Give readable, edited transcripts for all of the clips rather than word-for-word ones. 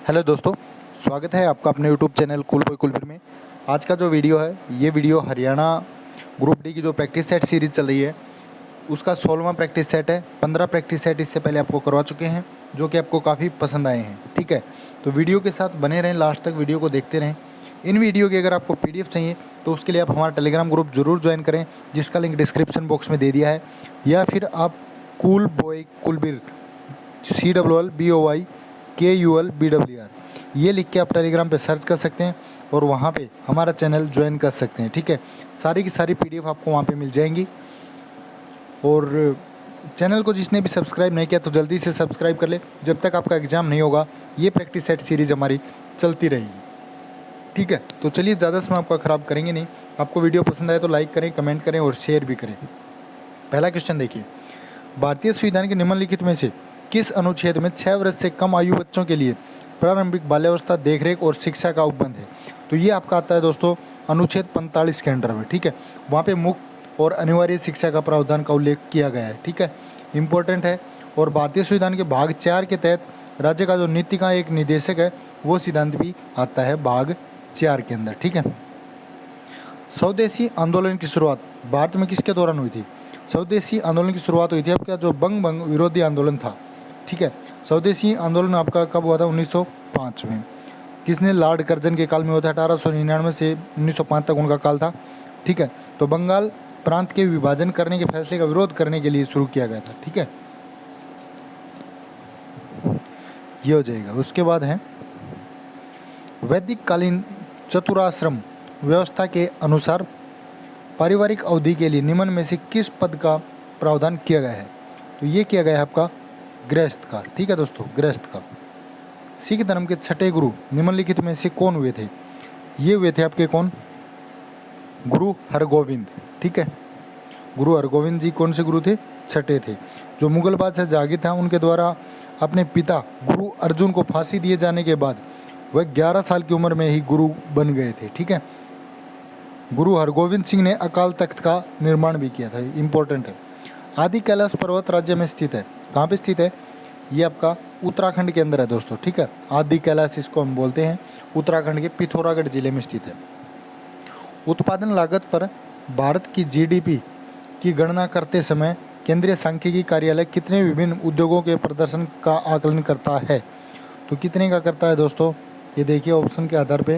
Hello दोस्तों, स्वागत है आपका अपने यूट्यूब चैनल कूल बॉय कूलबीर में। आज का जो वीडियो है ये वीडियो हरियाणा ग्रुप डी की जो प्रैक्टिस सेट सीरीज़ चल रही है उसका 16वां प्रैक्टिस सेट है। 15 प्रैक्टिस सेट इससे पहले आपको करवा चुके हैं जो कि आपको काफ़ी पसंद आए हैं। ठीक है, तो वीडियो के साथ बने रहें, लास्ट तक वीडियो को देखते रहें। इन वीडियो की अगर आपको PDF चाहिए तो उसके लिए आप हमारा टेलीग्राम ग्रुप ज़रूर ज्वाइन करें, जिसका लिंक डिस्क्रिप्शन बॉक्स में दे दिया है, या फिर आप कूल बॉय कूलबीर COOLBOYKULBWR ये लिख के आप टेलीग्राम पे सर्च कर सकते हैं और वहाँ पे हमारा चैनल ज्वाइन कर सकते हैं। ठीक है, सारी की सारी PDF आपको वहाँ पे मिल जाएंगी। और चैनल को जिसने भी सब्सक्राइब नहीं किया तो जल्दी से सब्सक्राइब कर ले। जब तक आपका एग्ज़ाम नहीं होगा ये प्रैक्टिस सेट सीरीज़ हमारी चलती रहेगी। ठीक है, तो चलिए ज़्यादा समय आपका ख़राब करेंगे नहीं। आपको वीडियो पसंद आए तो लाइक करें, कमेंट करें और शेयर भी करें। पहला क्वेश्चन देखिए, भारतीय संविधान के निम्नलिखित में से किस अनुच्छेद में 6 वर्ष से कम आयु बच्चों के लिए प्रारंभिक बाल्यावस्था देखरेख और शिक्षा का उपबंध है? तो ये आपका आता है दोस्तों अनुच्छेद 45 के अंडर में। ठीक है, वहाँ पे मुफ्त और अनिवार्य शिक्षा का प्रावधान का उल्लेख किया गया है। ठीक है, इम्पोर्टेंट है। और भारतीय संविधान के भाग 4 के तहत राज्य का जो नीति का एक निदेशक है वो सिद्धांत भी आता है भाग 4 के अंदर। ठीक है, स्वदेशी आंदोलन की शुरुआत भारत में किसके दौरान हुई थी? स्वदेशी आंदोलन की शुरुआत हुई थी आपका जो बंग विरोधी आंदोलन था। ठीक है, स्वदेशी आंदोलन आपका कब हुआ था? 1905 में। किसने? लॉर्ड कर्जन के काल में हुआ था। 1899 से 1905 तक उनका काल था। ठीक है, तो बंगाल प्रांत के विभाजन करने के फैसले का विरोध करने के लिए शुरू किया गया था। ठीक है, ये हो जाएगा। उसके बाद है वैदिक कालीन चतुराश्रम व्यवस्था के अनुसार पारिवारिक अवधि के लिए निम्न में से किस पद का प्रावधान किया गया है? तो ये किया गया है आपका गृहस्थ का। ठीक है दोस्तों, गृहस्थ का। सिख धर्म के छठे गुरु निम्नलिखित में से कौन हुए थे? ये हुए थे आपके कौन? गुरु हरगोविंद। ठीक है, गुरु हरगोविंद जी कौन से गुरु थे? छठे थे। जो मुगल बादशाह जहांगीर था उनके द्वारा अपने पिता गुरु अर्जुन को फांसी दिए जाने के बाद वह 11 साल की उम्र में ही गुरु बन गए थे। ठीक है, गुरु हरगोविंद सिंह ने अकाल तख्त का निर्माण भी किया था। इम्पोर्टेंट है। आदि कैलाश पर्वत राज्य में स्थित है। कहाँ पे स्थित है? ये आपका उत्तराखंड के अंदर है दोस्तों। ठीक है, आदि कैलाश इसको हम बोलते हैं। उत्तराखंड के पिथौरागढ़ जिले में स्थित है। उत्पादन लागत पर भारत की GDP की गणना करते समय केंद्रीय सांख्यिकी कार्यालय कितने विभिन्न उद्योगों के प्रदर्शन का आकलन करता है? तो कितने का करता है दोस्तों? ये देखिए ऑप्शन के आधार पे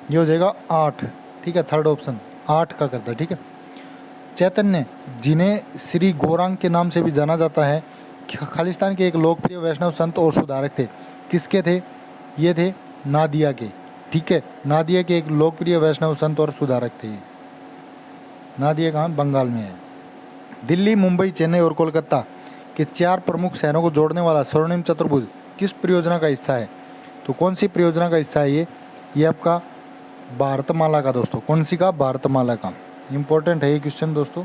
ये हो जाएगा 8। ठीक है, थर्ड ऑप्शन 8 का करता है। ठीक है, चैतन्य जिन्हें श्री गौरांग के नाम से भी जाना जाता है खालिस्तान के एक लोकप्रिय वैष्णव संत और सुधारक थे। किसके थे? ये थे नादिया के। ठीक है, नादिया के एक लोकप्रिय वैष्णव संत और सुधारक थे। नादिया कहाँ? बंगाल में है। दिल्ली, मुंबई, चेन्नई और कोलकाता के 4 प्रमुख शहरों को जोड़ने वाला स्वर्णिम चतुर्भुज किस परियोजना का हिस्सा है? तो कौन सी परियोजना का हिस्सा है ये आपका भारतमाला का दोस्तों। कौन सी का? भारतमाला का। इम्पोर्टेंट है ये क्वेश्चन दोस्तों,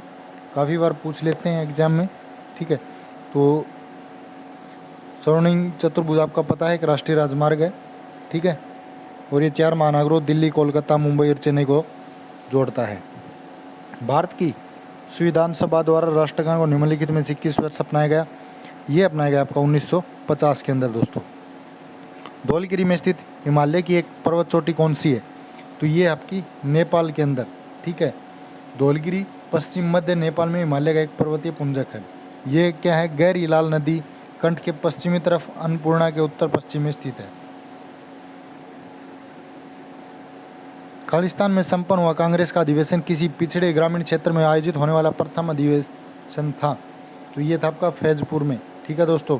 काफ़ी बार पूछ लेते हैं एग्जाम में। ठीक है, तो स्वर्णिम चतुर्भुज आपका पता है एक राष्ट्रीय राजमार्ग है। ठीक है, और ये 4 महानगरों दिल्ली, कोलकाता, मुंबई और चेन्नई को जोड़ता है। भारत की संविधान सभा द्वारा राष्ट्रगान को निम्नलिखित में से किस वर्ष अपनाया गया? ये अपनाया गया आपका 1950 के अंदर दोस्तों। धौलगिरी में स्थित हिमालय की एक पर्वत चोटी कौन सी है? तो ये आपकी नेपाल के अंदर। ठीक है, धौलगिरी पश्चिम मध्य नेपाल में हिमालय का एक पर्वतीय पुंजक है। ये क्या है? गहरी लाल नदी कंठ के पश्चिमी तरफ अन्नपूर्णा के उत्तर पश्चिम में स्थित है। खालिस्तान में संपन्न हुआ कांग्रेस का अधिवेशन किसी पिछड़े ग्रामीण क्षेत्र में आयोजित होने वाला प्रथम अधिवेशन था। तो ये था आपका फैजपुर में। ठीक है दोस्तों,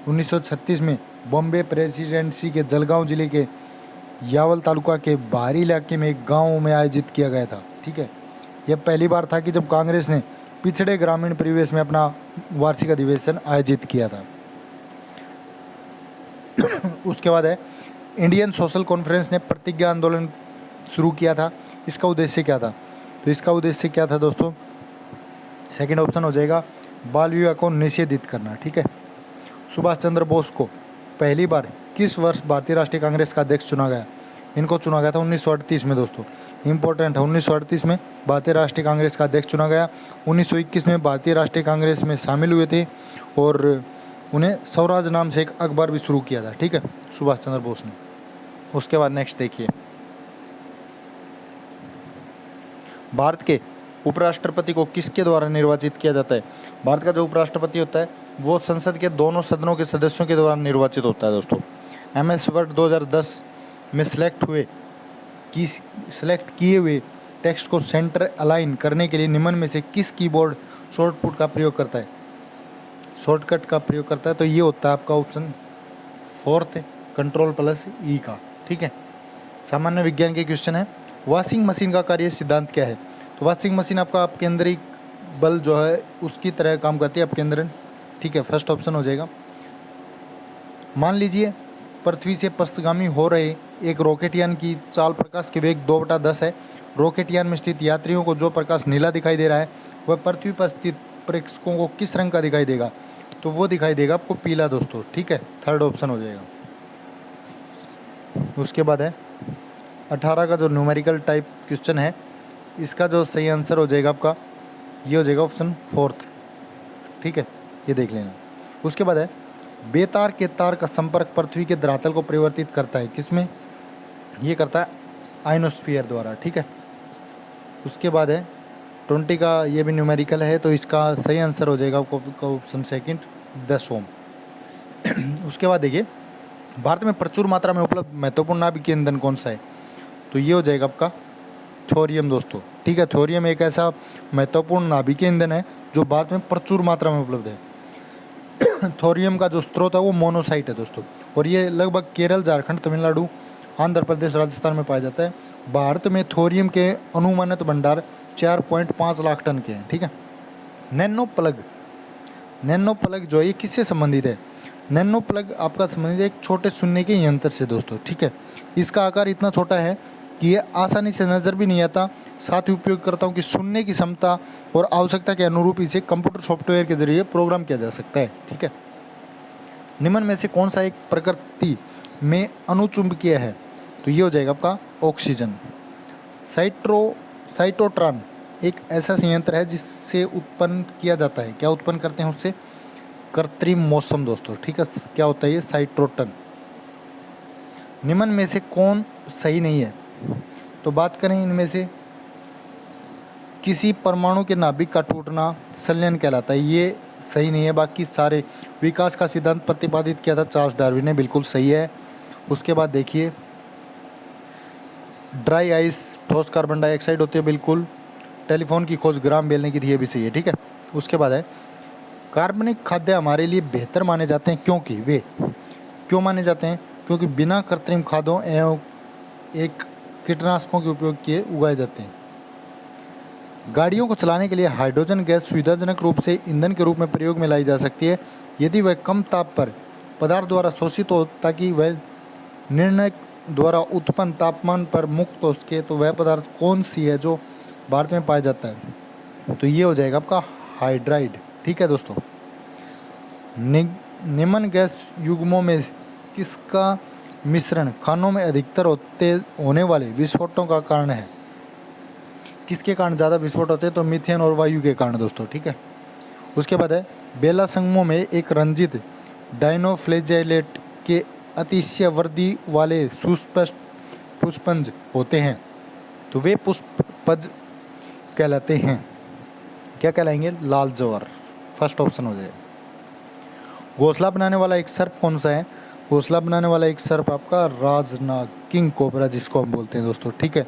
1936 में बॉम्बे प्रेसिडेंसी के जलगांव जिले के यावल तालुका के बाहरी इलाके में एक गांव में आयोजित किया गया था। ठीक है, यह पहली बार था कि जब कांग्रेस ने पिछड़े ग्रामीण परिवेश में अपना वार्षिक अधिवेशन आयोजित किया था। उसके बाद है इंडियन सोशल कॉन्फ्रेंस ने प्रतिज्ञा आंदोलन शुरू किया था। इसका उद्देश्य क्या था? तो इसका उद्देश्य क्या था दोस्तों? सेकंड ऑप्शन हो जाएगा बाल विवाह को निषेधित करना। ठीक है, सुभाष चंद्र बोस को पहली बार किस वर्ष भारतीय राष्ट्रीय कांग्रेस का अध्यक्ष चुना गया? इनको चुना गया था 1938 में दोस्तों। इंपॉर्टेंट है, 1938 में भारतीय राष्ट्रीय कांग्रेस का अध्यक्ष चुना गया। 1921 में भारतीय राष्ट्रीय कांग्रेस में शामिल हुए थे और उन्हें स्वराज नाम से एक अखबार भी शुरू किया था, ठीक है, सुभाष चंद्र बोस ने। उसके बाद नेक्स्ट देखिए, भारत के उपराष्ट्रपति को किसके द्वारा निर्वाचित किया जाता है? भारत का जो उपराष्ट्रपति होता है वो संसद के दोनों सदनों के सदस्यों के द्वारा निर्वाचित होता है दोस्तों। MS वर्ड 2010 में सिलेक्ट किए हुए टेक्स्ट को सेंटर अलाइन करने के लिए निम्न में से किस कीबोर्ड शॉर्टकट का प्रयोग करता है? तो ये होता है आपका ऑप्शन 4 Ctrl+E का, ठीक है। सामान्य विज्ञान के क्वेश्चन है, वॉशिंग मशीन का कार्य सिद्धांत क्या है? तो वॉशिंग मशीन आपके अंदर ही बल जो है उसकी तरह काम करती है आपके अंदर, ठीक है, फर्स्ट ऑप्शन हो जाएगा। मान लीजिए पृथ्वी से पश्चगामी हो रहे एक रॉकेटयान की चाल प्रकाश के वेग 2/10 है। रॉकेटयान में स्थित यात्रियों को जो प्रकाश नीला दिखाई दे रहा है वह पृथ्वी पर स्थित प्रेक्षकों को किस रंग का दिखाई देगा? तो वो दिखाई देगा आपको पीला दोस्तों, ठीक है, थर्ड ऑप्शन हो जाएगा। उसके बाद है 18 का जो न्यूमेरिकल टाइप क्वेश्चन है, इसका जो सही आंसर हो जाएगा आपका ये हो जाएगा ऑप्शन 4, ठीक है, ये देख लेना। उसके बाद है बेतार के तार का संपर्क पृथ्वी के धरातल को परिवर्तित करता है, किसमें? ये करता है आयनोस्फीयर द्वारा, ठीक है। उसके बाद है 20 का ये भी न्यूमेरिकल है, तो इसका सही आंसर हो जाएगा आपका ऑप्शन 2 10 ओम। उसके बाद देखिए भारत में प्रचुर मात्रा में उपलब्ध महत्वपूर्ण नाभिकीय ईंधन कौन सा है? तो ये हो जाएगा आपका थोरियम दोस्तों, ठीक है। थोरियम एक ऐसा महत्वपूर्ण नाभिकीय ईंधन है जो भारत में प्रचुर मात्रा में उपलब्ध है। थोरियम का जो स्रोत है वो मोनोसाइट है दोस्तों, और ये लगभग केरल, झारखंड, तमिलनाडु, आंध्र प्रदेश, राजस्थान में पाया जाता है। भारत में थोरियम के अनुमानित भंडार 4.5 लाख टन के हैं, ठीक है। नैनो प्लग जो है ये किससे संबंधित है? नैनो प्लग आपका संबंधित है एक छोटे सुनने के यंत्र से दोस्तों, ठीक है। इसका आकार इतना छोटा है कि ये आसानी से नज़र भी नहीं आता, साथ ही उपयोगकर्ताओं की सुनने की क्षमता और आवश्यकता के अनुरूप इसे कंप्यूटर सॉफ्टवेयर के जरिए प्रोग्राम किया जा सकता है, ठीक है। निम्न में से कौन सा एक प्रकृति में अनुचुंबकीय है? तो ये हो जाएगा आपका ऑक्सीजन। साइटोट्रॉन एक ऐसा संयंत्र है जिससे उत्पन्न किया जाता है, क्या उत्पन्न करते हैं उससे? कृत्रिम मौसम दोस्तों, ठीक है। क्या होता है ये? साइटोट्रॉन। निम्न में से कौन सही नहीं है? तो बात करें इनमें से, किसी परमाणु के नाभिक का टूटना संलयन कहलाता है, ये सही नहीं है। बाकी सारे विकास का सिद्धांत प्रतिपादित किया था चार्ल्स डार्विन ने, बिल्कुल सही है। उसके बाद देखिए ड्राई आइस ठोस कार्बन डाइऑक्साइड होती है, बिल्कुल। टेलीफोन की खोज ग्राम बेल ने की थी, ये भी सही है, ठीक है। उसके बाद है कार्बनिक खाद्य हमारे लिए बेहतर माने जाते हैं क्योंकि वे क्यों माने जाते हैं? क्योंकि बिना कृत्रिम खादों एवं एक कीटनाशकों के उपयोग किए उगाए जाते हैं। गाड़ियों को चलाने के लिए हाइड्रोजन गैस सुविधाजनक रूप से ईंधन के रूप में प्रयोग में लाई जा सकती है यदि वह कम ताप पर पदार्थ द्वारा शोषित हो, ताकि वह निर्णय द्वारा उत्पन्न तापमान पर मुक्त हो सके। तो वह पदार्थ कौन सी है जो भारत में पाया जाता है? तो ये हो जाएगा आपका हाइड्राइड, ठीक है दोस्तों। निम्न गैस युग्मों में किसका मिश्रण खानों में अधिकतर होने वाले विस्फोटों का कारण है? किसके कारण ज़्यादा विस्फोट होते हैं? तो मीथेन और वायु के कारण दोस्तों, ठीक है। उसके बाद है बेला संगमों में एक रंजित डाइनोफ्लेजेलेट के अतिशय वृद्धि वाले सुस्पष्ट पुष्पंज होते हैं, तो वे पुष्पज कहलाते हैं, क्या कहलाएंगे? लाल जवार, फर्स्ट ऑप्शन हो जाए। घोंसला बनाने वाला एक सर्प कौन सा है? घोंसला बनाने वाला एक सर्प आपका राजनाग, किंग कोबरा जिसको हम बोलते हैं दोस्तों, ठीक है।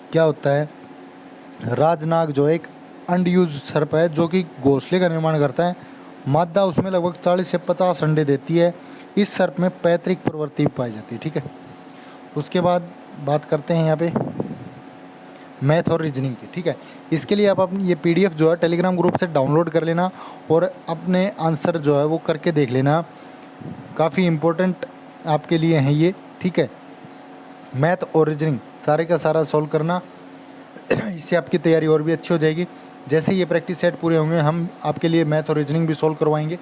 क्या होता है? राजनाग जो एक अनयूज सर्प है जो कि घोंसले का निर्माण करता है। मादा उसमें लगभग 40 से 50 अंडे देती है। इस सर्प में पैतृक प्रवृत्ति पाई जाती है, ठीक है। उसके बाद बात करते हैं यहाँ पे मैथ और रीजनिंग की, ठीक है। इसके लिए आप अपनी ये PDF जो है टेलीग्राम ग्रुप से डाउनलोड कर लेना और अपने आंसर जो है वो करके देख लेना, काफ़ी इम्पोर्टेंट आपके लिए हैं ये, ठीक है। मैथ और रीजनिंग सारे का सारा सॉल्व करना, इससे आपकी तैयारी और भी अच्छी हो जाएगी। जैसे ये प्रैक्टिस सेट पूरे होंगे हम आपके लिए मैथ और रीजनिंग भी सॉल्व करवाएंगे,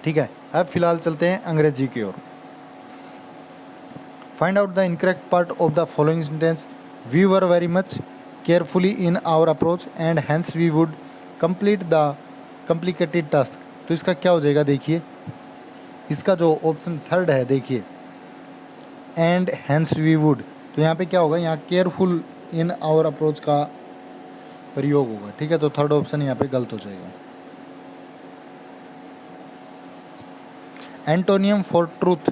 ठीक है। अब फिलहाल चलते हैं अंग्रेजी की ओर। Find out the incorrect part of the following sentence. We were very much carefully in our approach and hence we would complete the complicated task. तो इसका क्या हो जाएगा, देखिए इसका जो ऑप्शन थर्ड है, देखिए एंड हैंस वी वुड, तो यहाँ पे क्या होगा, यहाँ केयरफुल इन आवर अप्रोच का प्रयोग होगा, ठीक है। तो थर्ड ऑप्शन यहाँ पे गलत हो जाएगा। एंटोनियम फॉर ट्रूथ,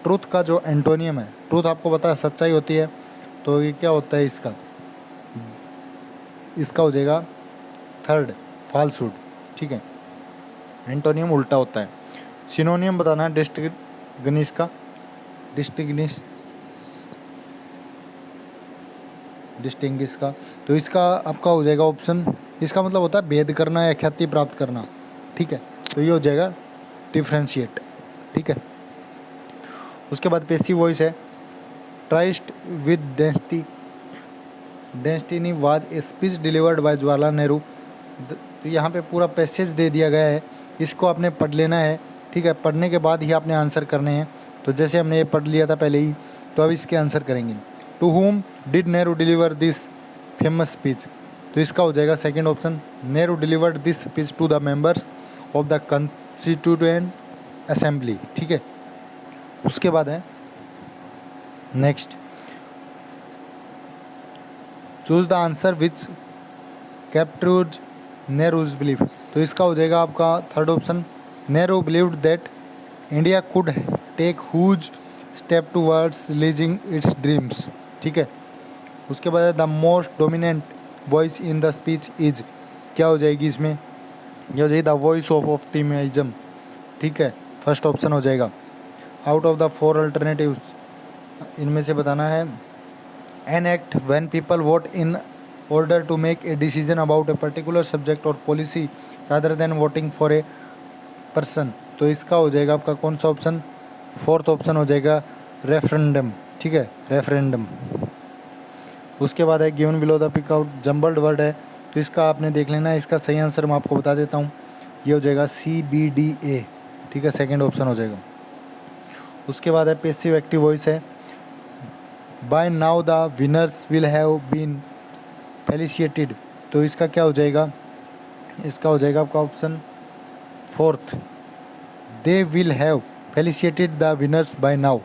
ट्रूथ का जो एंटोनियम है, ट्रूथ आपको पता है सच्चाई होती है, तो ये क्या होता है इसका, इसका हो जाएगा थर्ड फॉल्सहुड, ठीक है। एंटोनियम उल्टा होता है। सिनोनियम बताना है डिस्टिंग्विश का, डिस्टिंग्विश का, तो इसका आपका हो जाएगा ऑप्शन, इसका मतलब होता है भेद करना या ख्याति प्राप्त करना, ठीक है। तो ये हो जाएगा डिफ्रेंशिएट, ठीक है। उसके बाद पैसिव वॉइस है, tryst with destiny was a speech delivered by Jawaharlal Nehru. तो यहाँ पे पूरा पैसेज दे दिया गया है, इसको आपने पढ़ लेना है, ठीक है। पढ़ने के बाद ही आपने आंसर करने हैं। तो जैसे हमने ये पढ़ लिया था पहले ही, तो अब इसके आंसर करेंगे। To whom did Nehru deliver this famous speech, तो इसका हो जाएगा second option, Nehru delivered this speech to the members of the constituent assembly, ठीक है। उसके बाद है next, choose the answer which captured Nehru's belief, तो इसका हो जाएगा आपका third option, Nehru believed that India could take huge step towards realising its dreams, ठीक है। उसके बाद the most dominant voice in the speech is, क्या हो जाएगी इसमें, ये हो जाएगी द वॉइस ऑफ ऑप्टिमिज्म, ठीक है। फर्स्ट ऑप्शन हो जाएगा। Out of the four alternatives इनमें से बताना है, an act when people vote in order to make a decision about a particular subject or policy rather than voting for a person, तो इसका हो जाएगा आपका कौन सा ऑप्शन, फोर्थ ऑप्शन हो जाएगा रेफरेंडम, ठीक है, रेफरेंडम। उसके बाद है given below the pick out jumbled word है, तो इसका आपने देख लेना है। इसका सही आंसर मैं आपको बता देता हूँ, ये हो जाएगा CBDA, ठीक है, सेकेंड ऑप्शन हो जाएगा। उसके बाद है पैसिव एक्टिव वॉइस है, by now the winners will have been felicitated, तो इसका क्या हो जाएगा, इसका हो जाएगा आपका option fourth, they will have felicitated the winners by now.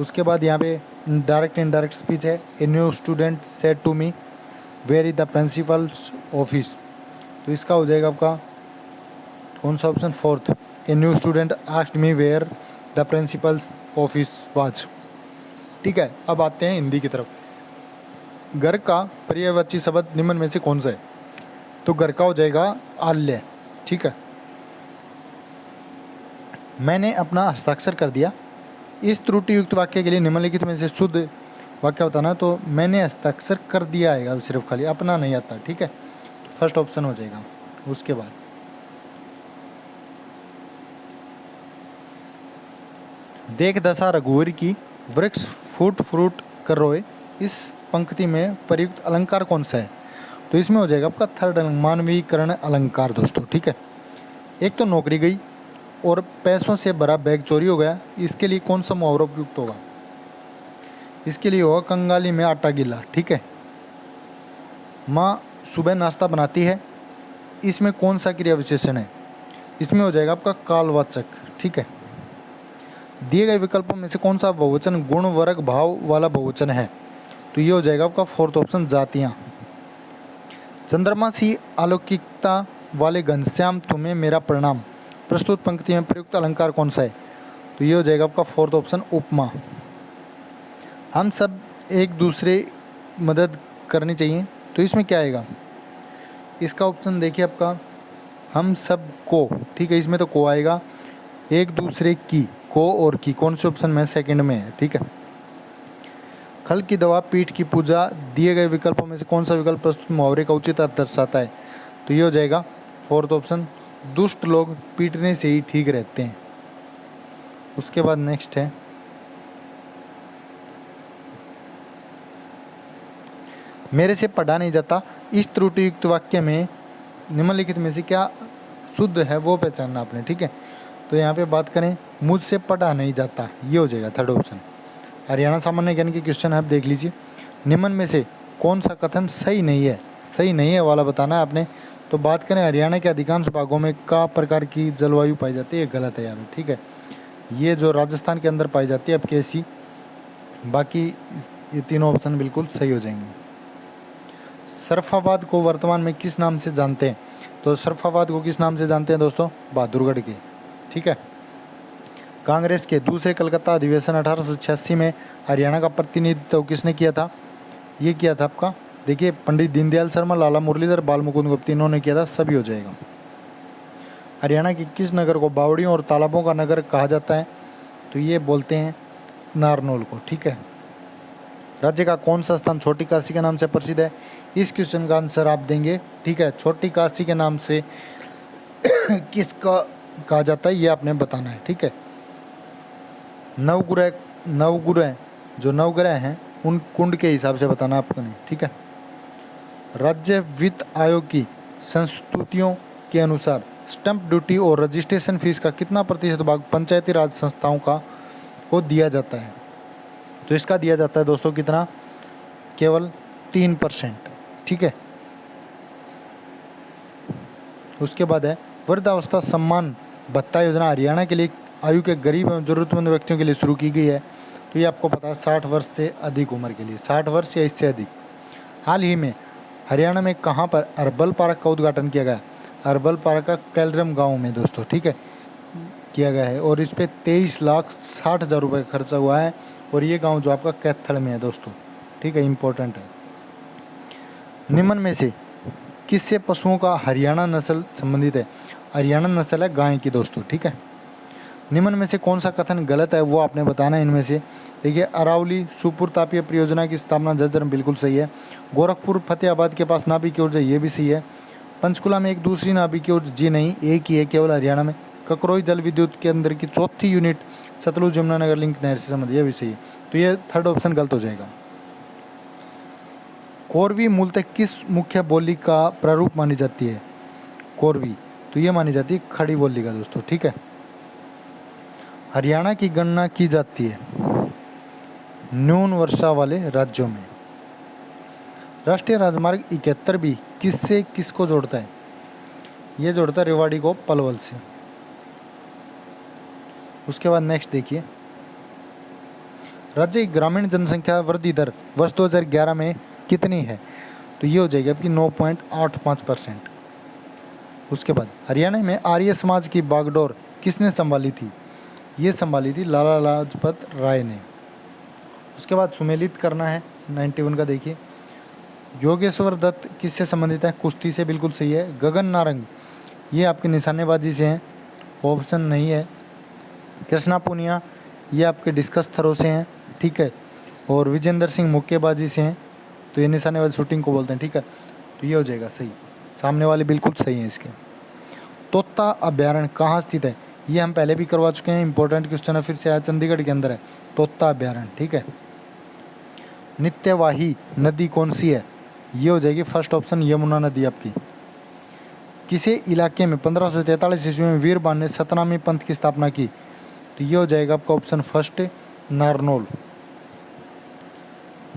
उसके बाद यहाँ पे डायरेक्ट इनडायरेक्ट स्पीच है, a new student said to me where is the principal's office, तो इसका हो जाएगा आपका कौन सा option, fourth, a new student asked me where the principal's office was, ठीक है। अब आते हैं हिंदी की तरफ। घर का पर्यायवाची शब्द निम्न में से कौन सा है, तो घर का हो जाएगा आल्य, ठीक है। मैंने अपना हस्ताक्षर कर दिया, इस त्रुटि युक्त वाक्य के लिए निम्नलिखित में से शुद्ध वाक्य बताना, तो मैंने हस्ताक्षर कर दिया आएगा सिर्फ, खाली अपना नहीं आता, ठीक है। तो फर्स्ट ऑप्शन हो जाएगा। उसके बाद देख दशा रघुवीर की वृक्ष फूट फ्रूट कर रोए, इस पंक्ति में प्रयुक्त अलंकार कौन सा है, तो इसमें हो जाएगा आपका थर्ड मानवीकरण अलंकार दोस्तों, ठीक है। एक तो नौकरी गई और पैसों से भरा बैग चोरी हो गया, इसके लिए कौन सा मुहावरा उपयुक्त होगा, इसके लिए होगा कंगाली में आटा गिला, ठीक है। माँ सुबह नाश्ता बनाती है, इसमें कौन सा क्रिया विशेषण है, इसमें हो जाएगा आपका कालवाचक, ठीक है। दिए गए विकल्पों में से कौन सा बहुवचन गुण वर्ग भाव वाला बहुवचन है, तो ये हो जाएगा आपका फोर्थ ऑप्शन जातियाँ। चंद्रमा सी अलौकिकता वाले घनश्याम तुम्हें मेरा प्रणाम, प्रस्तुत पंक्ति में प्रयुक्त अलंकार कौन सा है, तो ये हो जाएगा आपका फोर्थ ऑप्शन उपमा। हम सब एक दूसरे मदद करनी चाहिए, तो इसमें क्या आएगा, इसका ऑप्शन देखिए आपका हम सब को, ठीक है, इसमें तो को आएगा, एक दूसरे की, को और की कौन से ऑप्शन में, सेकंड में है, ठीक है। खल की दवा पीठ की पूजा, दिए गए विकल्पों में से कौन सा विकल्प प्रस्तुत मुहावरे का उचित अर्थ दर्शाता है, तो ये हो जाएगा फोर्थ ऑप्शन, दुष्ट लोग पीटने से ही ठीक रहते हैं। उसके बाद नेक्स्ट है मेरे से पढ़ा नहीं जाता, इस त्रुटि युक्त वाक्य में निम्नलिखित में से क्या शुद्ध है वो पहचानना आपने, ठीक है। तो यहाँ पे बात करें मुझसे पढ़ा नहीं जाता, ये हो जाएगा थर्ड ऑप्शन। हरियाणा सामान्य ज्ञान के क्वेश्चन आप देख लीजिए, निम्न में से कौन सा कथन सही नहीं है, सही नहीं है वाला बताना है आपने, तो बात करें हरियाणा के अधिकांश भागों में का प्रकार की जलवायु पाई जाती है, ये गलत है यहाँ पे, ठीक है। ये जो राजस्थान के अंदर पाई जाती है आपकी ऐसी, बाकी ये तीनों ऑप्शन बिल्कुल सही हो जाएंगे। सरफाबाद को वर्तमान में किस नाम से जानते हैं? तो सरफाबाद को किस नाम से जानते हैं दोस्तों? बहादुरगढ़ के, ठीक है। कांग्रेस के दूसरे कलकत्ता अधिवेशन 1886 में हरियाणा का प्रतिनिधित्व किसने किया था? ये किया था आपका, देखिए, पंडित दीनदयाल शर्मा, लाला मुरलीधर, बाल मुकुंद गुप्ता, इन्होंने किया था, सभी हो जाएगा। हरियाणा के किस नगर को बावड़ियों और तालाबों का नगर कहा जाता है? तो ये बोलते हैं नारनौल को, ठीक है। राज्य का कौन सा स्थान छोटी काशी के नाम से प्रसिद्ध है? इस क्वेश्चन का आंसर आप देंगे, ठीक है। छोटी काशी के नाम से किसका कहा जाता है ये आपने बताना है, ठीक है। नवग्रह जो नवग्रह हैं उन कुंड के हिसाब से बताना आपको नहीं, ठीक है। राज्य वित्त आयोग की संस्तुतियों के अनुसार स्टैंप ड्यूटी और रजिस्ट्रेशन फीस का कितना प्रतिशत भाग पंचायती राज संस्थाओं को दिया जाता है? तो इसका दिया जाता है दोस्तों कितना? केवल 3%, ठीक है। उसके बाद है वृद्धावस्था सम्मान भत्ता योजना हरियाणा के लिए आयु के गरीब एवं जरूरतमंद व्यक्तियों के लिए शुरू की गई है। तो ये आपको पता है 60 वर्ष से अधिक उम्र के लिए, 60 वर्ष या इससे अधिक। हाल ही में हरियाणा में कहाँ पर अर्बल पार्क का उद्घाटन किया गया? अर्बल पार्क का कैलरम गांव में दोस्तों, ठीक है, किया गया है। और इस पर 23,60,000 रुपये का खर्चा हुआ है। और ये गांव जो आपका कैथल में है दोस्तों, ठीक है, इम्पोर्टेंट है। निम्न में से किससे पशुओं का हरियाणा नस्ल संबंधित है? हरियाणा नस्ल है गाय की दोस्तों, ठीक है। निम्न में से कौन सा कथन गलत है वो आपने बताना है इनमें से। देखिए, अरावली सुपुर तापीय परियोजना की स्थापना जसदर में बिल्कुल सही है। गोरखपुर फतेहाबाद के पास नाभिक की ऊर्जा, ये भी सही है। पंचकुला में एक दूसरी नाभिक की ऊर्जा, जी नहीं, एक ही है केवल हरियाणा में। ककरोई जल विद्युत केंद्र की चौथी यूनिट सतलुज यमुनानगर लिंक नहर से संबंधित, ये भी सही है। तो ये थर्ड ऑप्शन गलत हो जाएगा। कोरवी मूलतः किस मुख्य बोली का प्रारूप मानी जाती है? कोरवी, तो ये मानी जाती है खड़ी बोली का दोस्तों, ठीक है। हरियाणा की गणना की जाती है न्यून वर्षा वाले राज्यों में। राष्ट्रीय राजमार्ग 71 भी किससे किसको जोड़ता है? ये जोड़ता है रेवाड़ी को पलवल से। उसके बाद नेक्स्ट देखिए, राज्य की ग्रामीण जनसंख्या वृद्धि दर वर्ष 2011 में कितनी है? तो ये हो जाएगी आपकी 9.85%। उसके बाद हरियाणा में आर्य समाज की बागडोर किसने संभाली थी? ये संभाली थी लाला लाजपत राय ने। उसके बाद सुमेलित करना है 91 का, देखिए, योगेश्वर दत्त किससे संबंधित है? कुश्ती से, बिल्कुल सही है। गगन नारंग, ये आपके निशानेबाजी से हैं, ऑप्शन नहीं है। कृष्णा पुनिया, ये आपके डिस्कस थ्रो से हैं, ठीक है। और विजेंद्र सिंह मुक्केबाजी से हैं, तो ये निशानेबाजी शूटिंग को बोलते हैं, ठीक है। तो ये हो जाएगा सही, सामने वाले बिल्कुल सही हैं इसके। तोता अभ्यारण्य कहाँ स्थित है? ये हम पहले भी करवा चुके हैं, इंपॉर्टेंट क्वेश्चन है, फिर से आया, चंडीगढ़ के अंदर है तोता अभ्यारण्य, ठीक है। नित्यवाही नदी कौन सी है? ये हो जाएगी फर्स्ट ऑप्शन, यमुना नदी आपकी। किसी इलाके में 1543 ईस्वी में वीरबान ने सतनामी पंथ की स्थापना की? तो ये हो जाएगा आपका ऑप्शन फर्स्ट, नारनौल।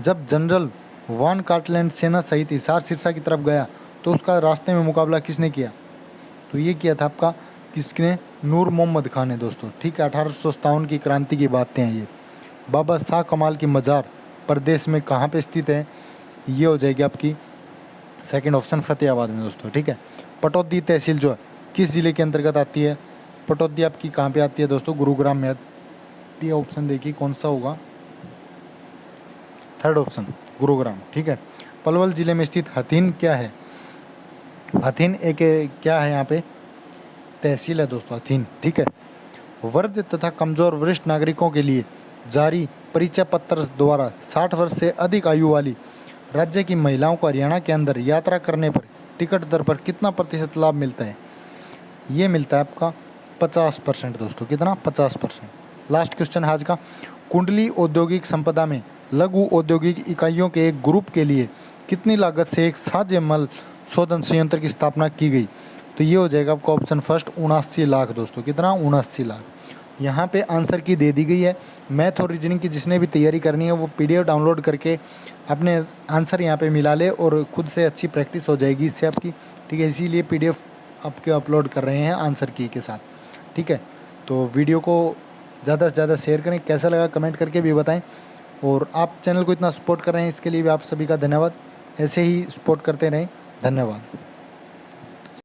जब जनरल वान कार्टलैंड सेना सहित हिसार सिरसा की तरफ गया तो उसका रास्ते में मुकाबला किसने किया? तो ये किया था आपका किसने? नूर मोहम्मद खान ने दोस्तों, ठीक है। 1857 की क्रांति की बातें हैं ये। बाबा शाह कमाल की मज़ार प्रदेश में कहाँ पे स्थित है? ये हो जाएगी आपकी सेकंड ऑप्शन, फतेहाबाद में दोस्तों, ठीक है। पटौदी तहसील जो है किस जिले के अंतर्गत आती है? पटौदी आपकी कहाँ पे आती है दोस्तों? गुरुग्राम में आती है। ऑप्शन देखिए कौन सा होगा, थर्ड ऑप्शन गुरुग्राम, ठीक है। पलवल जिले में स्थित हथीन क्या है? हथीन एक क्या है यहाँ पे? तहसील है दोस्तों, हथीन, ठीक है। वृद्ध तथा कमजोर वरिष्ठ नागरिकों के लिए जारी परिचय पत्र द्वारा 60 वर्ष से अधिक आयु वाली राज्य की महिलाओं को हरियाणा के अंदर यात्रा करने पर टिकट दर पर कितना प्रतिशत लाभ मिलता है? ये मिलता है आपका 50% दोस्तों, कितना? 50%। लास्ट क्वेश्चन है आज का, कुंडली औद्योगिक संपदा में लघु औद्योगिक इकाइयों के एक ग्रुप के लिए कितनी लागत से एक साध्यमल शोधन संयंत्र की स्थापना की गई? तो ये हो जाएगा आपका ऑप्शन फर्स्ट, 79 लाख दोस्तों, कितना? 79 लाख। यहाँ पे आंसर की दे दी गई है। मैथ और रीजनिंग की जिसने भी तैयारी करनी है वो PDF डाउनलोड करके अपने आंसर यहाँ पे मिला ले और खुद से अच्छी प्रैक्टिस हो जाएगी इससे आपकी। ठीक है, इसीलिए PDF आपके अपलोड कर रहे हैं आंसर की के साथ। ठीक है, तो वीडियो को ज़्यादा से ज़्यादा शेयर करें, कैसा लगा कमेंट करके भी बताएं, और आप चैनल को इतना सपोर्ट कर रहे हैं इसके लिए भी आप सभी का धन्यवाद। ऐसे ही सपोर्ट करते रहें, धन्यवाद।